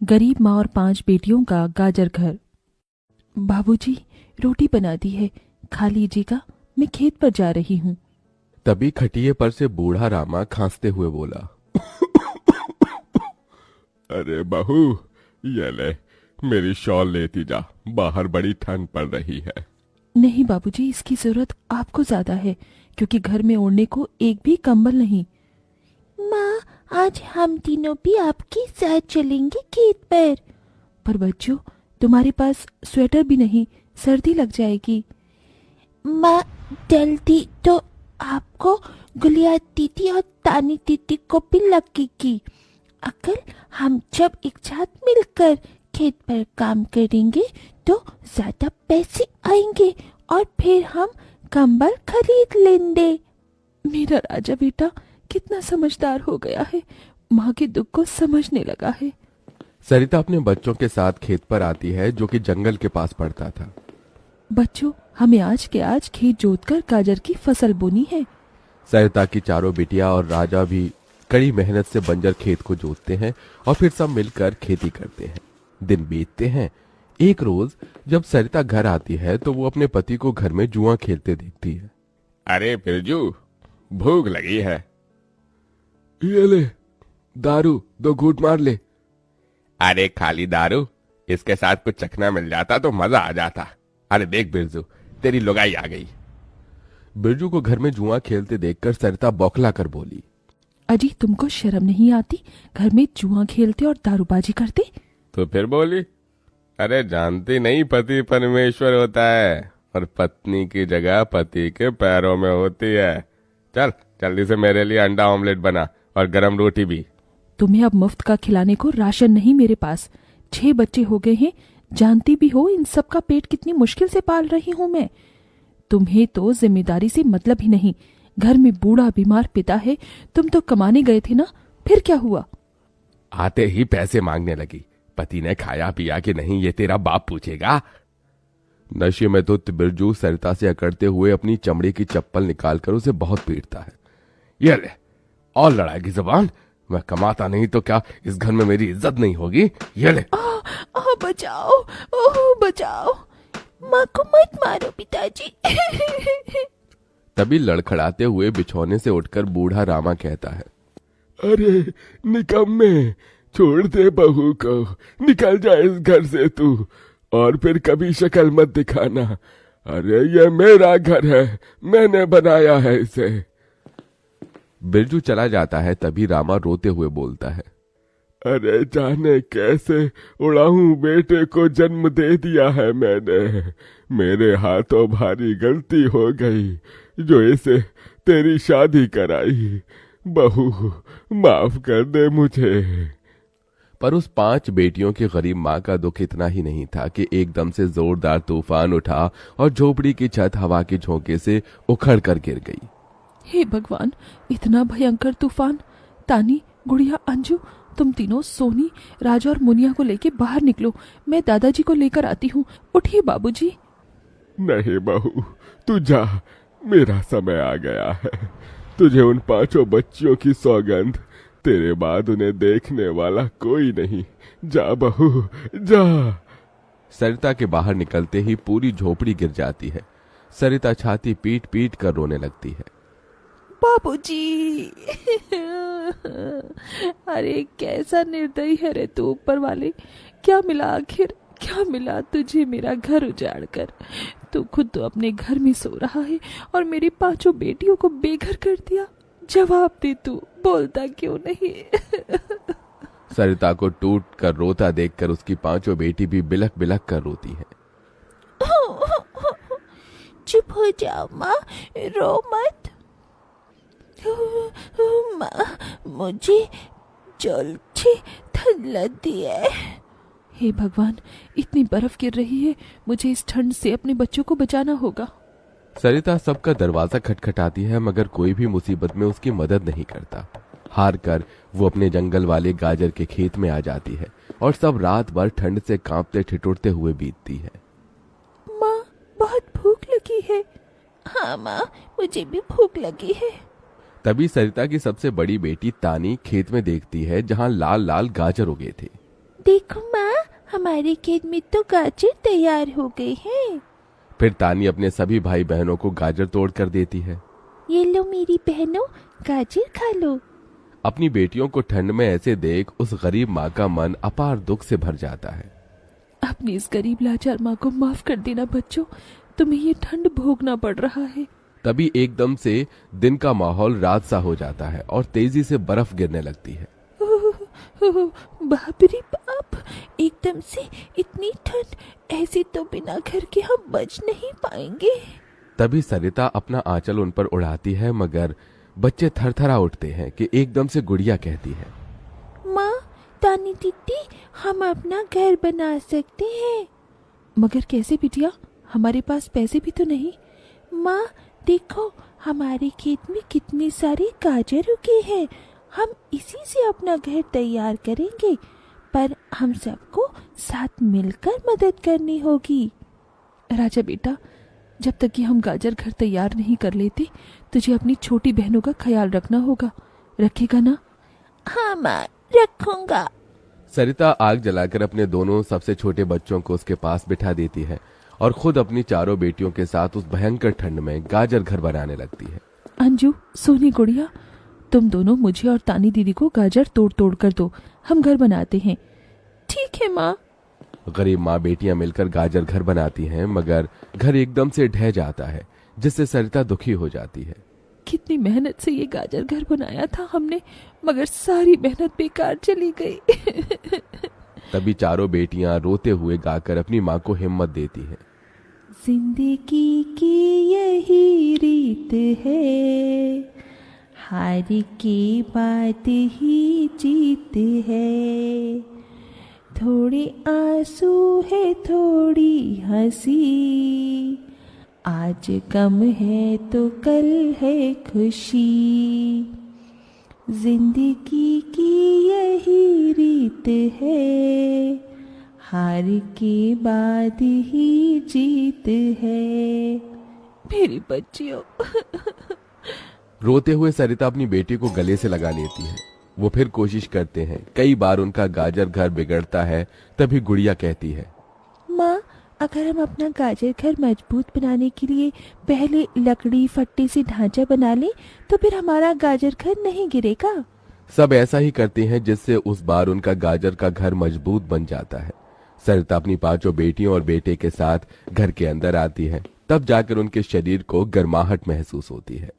गरीब माँ और 5 बेटियों का गाजर घर। बाबूजी, रोटी बना दी है, खा लीजिएगा, मैं खेत पर जा रही हूँ। तभी खटिये पर से बूढ़ा रामा खांसते हुए बोला, अरे बहू, ये ले, मेरी शॉल लेती जा, बाहर बड़ी ठंड पड़ रही है। नहीं बाबूजी, इसकी जरूरत आपको ज्यादा है, क्योंकि घर में ओढ़ने को एक भी कंबल नहीं। माँ, आज हम तीनों भी आपके साथ चलेंगे खेत पर बच्चों, तुम्हारे पास स्वेटर भी नहीं, सर्दी लग जाएगी। माँ, जल्दी तो आपको गुलिया दीदी और तानी दीदी को भी लगेगी। अगर हम जब एक साथ मिलकर खेत पर काम करेंगे तो ज्यादा पैसे आएंगे और फिर हम कंबल खरीद लेंगे। मेरा राजा बेटा कितना समझदार हो गया है, माँ के दुख को समझने लगा है। सरिता अपने बच्चों के साथ खेत पर आती है, जो कि जंगल के पास पड़ता था। बच्चों, हमें आज के आज खेत जोतकर गाजर की फसल बोनी है। सरिता की चारों बिटिया और राजा भी कड़ी मेहनत से बंजर खेत को जोतते हैं और फिर सब मिलकर खेती करते हैं। दिन बीतते हैं। एक रोज जब सरिता घर आती है तो वो अपने पति को घर में जुआ खेलते देखती है। अरे बिरजू, भूख लगी है। ये ले, दारू 2 घूंट मार ले। अरे खाली दारू, इसके साथ कुछ चखना मिल जाता तो मजा आ जाता। अरे देख बिरजू, तेरी लुगाई आ गई। बिरजू को घर में जुआ खेलते देखकर सरिता बौखला कर बोली, अजी, तुमको शर्म नहीं आती? घर में जुआ खेलते और दारूबाजी करते। तो फिर बोली, अरे जानती नहीं, पति परमेश्वर होता है और पत्नी की जगह पति के पैरों में होती है। चल जल्दी से मेरे लिए अंडा ऑमलेट बना और गरम रोटी भी। तुम्हें अब मुफ्त का खिलाने को राशन नहीं मेरे पास। 6 बच्चे हो गए हैं, जानती भी हो इन सब का पेट कितनी मुश्किल से पाल रही हूँ मैं। तुम्हें तो जिम्मेदारी से मतलब ही नहीं। घर में बूढ़ा बीमार पिता है, तुम तो कमाने गए थे ना, फिर क्या हुआ? आते ही पैसे मांगने लगी। पति ने खाया पिया कि नहीं ये तेरा बाप पूछेगा। नशे में तो बिरजू सरिता से अकड़ते हुए अपनी चमड़े की चप्पल निकालकर उसे बहुत पीटता है। ये ले, और लड़ाएगी जुबान? मैं कमाता नहीं तो क्या इस घर में मेरी इज्जत नहीं होगी? ये ले। बचाओ, ओह बचाओ, माँ को मत मारो पिताजी। तभी लड़खड़ाते हुए बिछौने से उठकर बूढ़ा रामा कहता है, अरे निकम्मे, छोड़ दे बहू को, निकल जा इस घर से तू, और फिर कभी शक्ल मत दिखाना। अरे ये मेरा घर है, मैंने बनाया है इसे। बिरजू चला जाता है। तभी रामा रोते हुए बोलता है, अरे जाने कैसे उड़ाऊं बेटे को जन्म दे दिया है मैंने। मेरे हाथों भारी गलती हो गई जो इसे तेरी शादी कराई। बहू माफ कर दे मुझे। पर उस 5 बेटियों की गरीब माँ का दुख इतना ही नहीं था कि एकदम से जोरदार तूफान उठा और झोपड़ी की छत हवा के झोंके से उखड़ कर गिर गई। हे भगवान, इतना भयंकर तूफान! तानी, गुड़िया, अंजू, तुम तीनों सोनी, राजा और मुनिया को लेके बाहर निकलो, मैं दादाजी को लेकर आती हूँ। उठिए बाबूजी। नहीं बहू, तू जा, मेरा समय आ गया है। तुझे उन 5 बच्चियों की सौगंध, तेरे बाद उन्हें देखने वाला कोई नहीं। जा बहू, जा। सरिता के बाहर निकलते ही पूरी झोपड़ी गिर जाती है। सरिता छाती पीट पीट कर रोने लगती है। बाबूजी। अरे कैसा निर्दयी है रे तू ऊपर वाले! क्या मिला आखिर, क्या मिला तुझे मेरा घर उजाड़ कर? तू खुद तो अपने घर में सो रहा है और मेरी 5 बेटियों को बेघर कर दिया। जवाब दे, तू बोलता क्यों नहीं? सरिता को टूट कर रोता देखकर उसकी 5 बेटी भी बिलख बिलख कर रोती है। चुप हो जाओ माँ, रो मत। माँ, मुझे जल्दी ठंड लगती है। हे भगवान, इतनी बर्फ गिर रही है, मुझे इस ठंड से अपने बच्चों को बचाना होगा। सरिता सबका दरवाजा खटखटाती है, मगर कोई भी मुसीबत में उसकी मदद नहीं करता। हार कर वो अपने जंगल वाले गाजर के खेत में आ जाती है और सब रात भर ठंड से कांपते ठिठुरते हुए बीतती है। माँ, बहुत भूख लगी है। हाँ माँ, मुझे भी भूख लगी है। तभी सरिता की सबसे बड़ी बेटी तानी खेत में देखती है जहां लाल लाल गाजर उगे थे। देखो माँ, हमारे खेत में तो गाजर तैयार हो गए हैं। फिर तानी अपने सभी भाई बहनों को गाजर तोड़ कर देती है। ये लो मेरी बहनों, गाजर खा लो। अपनी बेटियों को ठंड में ऐसे देख उस गरीब माँ का मन अपार दुख से भर जाता है। अपनी इस गरीब लाचार माँ को माफ कर देना बच्चों, तुम्हें ये ठंड भोगना पड़ रहा है। तभी एकदम से दिन का माहौल रात सा हो जाता है और तेजी से बर्फ गिरने लगती है। बाप रे बाप, एकदम से इतनी ठंड, ऐसे तो बिना घर के हम बच नहीं पाएंगे। तभी सरिता अपना आंचल उन पर उड़ाती है, मगर बच्चे थरथरा उठते हैं कि एकदम से गुड़िया कहती है, माँ, तानी दीदी, हम अपना घर बना सकते हैं। मगर कैसे बिटिया, हमारे पास पैसे भी तो नहीं। माँ देखो, हमारे खेत में कितने सारे गाजर उगे हैं, हम इसी से अपना घर तैयार करेंगे, पर हम सबको साथ मिलकर मदद करनी होगी। राजा बेटा, जब तक कि हम गाजर घर तैयार नहीं कर लेते, तुझे अपनी छोटी बहनों का ख्याल रखना होगा, रखेगा ना? हाँ माँ, रखूंगा। सरिता आग जलाकर अपने दोनों सबसे छोटे बच्चों को उसके पास बिठा देती है और खुद अपनी चारों बेटियों के साथ उस भयंकर ठंड में गाजर घर बनाने लगती है। अंजू, सोनी, गुड़िया, तुम दोनों मुझे और तानी दीदी को गाजर तोड़ तोड़ कर दो, हम घर बनाते हैं। ठीक है माँ। गरीब माँ बेटियां मिलकर गाजर घर बनाती हैं, मगर घर एकदम से ढह जाता है, जिससे सरिता दुखी हो जाती है। कितनी मेहनत से ये गाजर घर बनाया था हमने, मगर सारी मेहनत बेकार चली गई। तभी चारों बेटियां रोते हुए गाकर अपनी माँ को हिम्मत देती हैं। जिंदगी की यही रीत है, हार के बाद ही जीत है, थोड़े आंसू है थोड़ी हंसी, आज गम है तो कल है खुशी, जिंदगी की यही रीत है, हार के बाद ही जीत है। मेरी बच्चियों। रोते हुए सरिता अपनी बेटी को गले से लगा लेती है। वो फिर कोशिश करते हैं, कई बार उनका गाजर घर बिगड़ता है। तभी गुड़िया कहती है, माँ, अगर हम अपना गाजर घर मजबूत बनाने के लिए पहले लकड़ी फट्टे से ढांचा बना लें, तो फिर हमारा गाजर घर नहीं गिरेगा। सब ऐसा ही करते हैं, जिससे उस बार उनका गाजर का घर मजबूत बन जाता है। सरिता अपनी पांचों बेटियों और बेटे के साथ घर के अंदर आती है, तब जाकर उनके शरीर को गर्माहट महसूस होती है।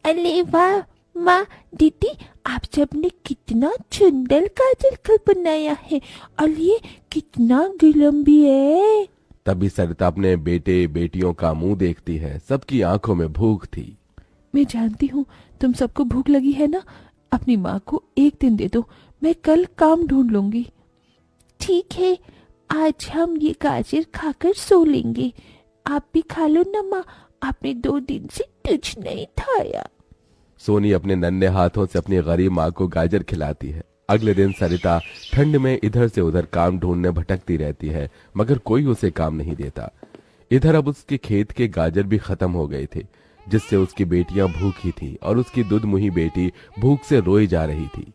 अरे वाह माँ, दीदी, आप सबने कितना सुंदर गाजर घर बनाया है, और ये कितना गर्म भी है। तभी सरिता अपने बेटे बेटियों का मुंह देखती है। सबकी आंखों में भूख थी। मैं जानती हूँ तुम सबको भूख लगी है ना, अपनी माँ को एक दिन दे दो, मैं कल काम ढूंढ लूंगी। ठीक है, आज हम ये गाजर खाकर सो लेंगे। आप भी खा लो ना माँ, आपने 2 दिन से कुछ नहीं खाया। सोनी अपने नन्हे हाथों से अपनी गरीब माँ को गाजर खिलाती है। अगले दिन सरिता ठंड में इधर से उधर काम ढूंढने भटकती रहती है, मगर कोई उसे काम नहीं देता। इधर अब उसके खेत के गाजर भी खत्म हो गए थे, जिससे उसकी बेटियां भूखी थी और उसकी दुधमुही बेटी भूख से रोई जा रही थी।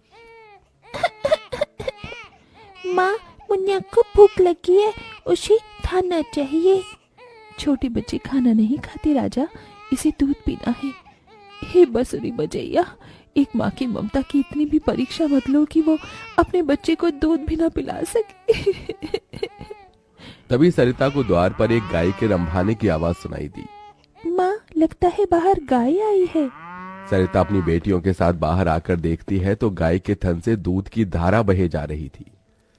माँ, मुन्ना को भूख लगी है, उसे खाना चाहिए। छोटे बच्चे खाना नहीं खाते राजा, इसे दूध पीना है। हे बसुरी बजैया, एक माँ की ममता की इतनी भी परीक्षा मत लो कि वो अपने बच्चे को दूध भी ना पिला सके। तभी सरिता को द्वार पर एक गाय के रंभाने की आवाज सुनाई दी। माँ, लगता है बाहर गाय आई है। सरिता अपनी बेटियों के साथ बाहर आकर देखती है तो गाय के थन से दूध की धारा बहे जा रही थी।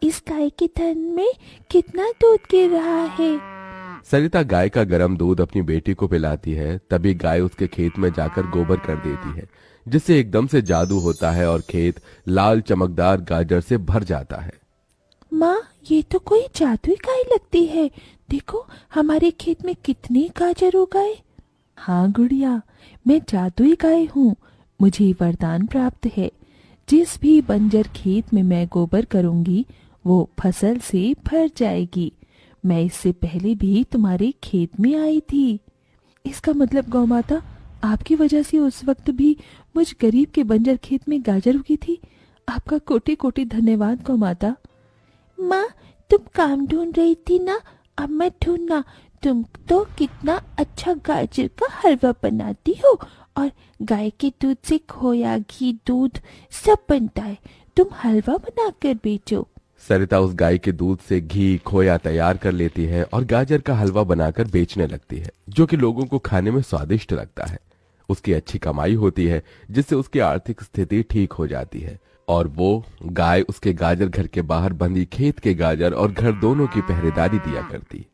इस गाय के थन में कितना दूध गिर रहा है। सरिता गाय का गर्म दूध अपनी बेटी को पिलाती है। तभी गाय उसके खेत में जाकर गोबर कर देती है, जिससे एकदम से जादू होता है और खेत लाल चमकदार गाजर से भर जाता है। माँ, ये तो कोई जादुई गाय लगती है। देखो, हमारे खेत में कितने गाजर हो गए। हाँ गुड़िया, मैं जादुई गाय हूँ। मुझे वरदान प्राप्त है, जिस भी बंजर खेत में मैं गोबर करूंगी वो फसल से भर जाएगी। मैं इससे पहले भी तुम्हारे खेत में आई थी। इसका मतलब गौ माता, आपकी वजह से उस वक्त भी मुझ गरीब के बंजर खेत में गाजर उगी थी। आपका कोटि कोटि धन्यवाद गौ माता। माँ, तुम काम ढूंढ रही थी ना, अब मैं ढूंढना। तुम तो कितना अच्छा गाजर का हलवा बनाती हो, और गाय के दूध से खोया, घी, दूध सब बनता है। तुम हलवा बनाकर बेचो। सरिता उस गाय के दूध से घी खोया तैयार कर लेती है और गाजर का हलवा बनाकर बेचने लगती है, जो कि लोगों को खाने में स्वादिष्ट लगता है। उसकी अच्छी कमाई होती है, जिससे उसकी आर्थिक स्थिति ठीक हो जाती है और वो गाय उसके गाजर घर के बाहर बंधी खेत के गाजर और घर दोनों की पहरेदारी दिया करती।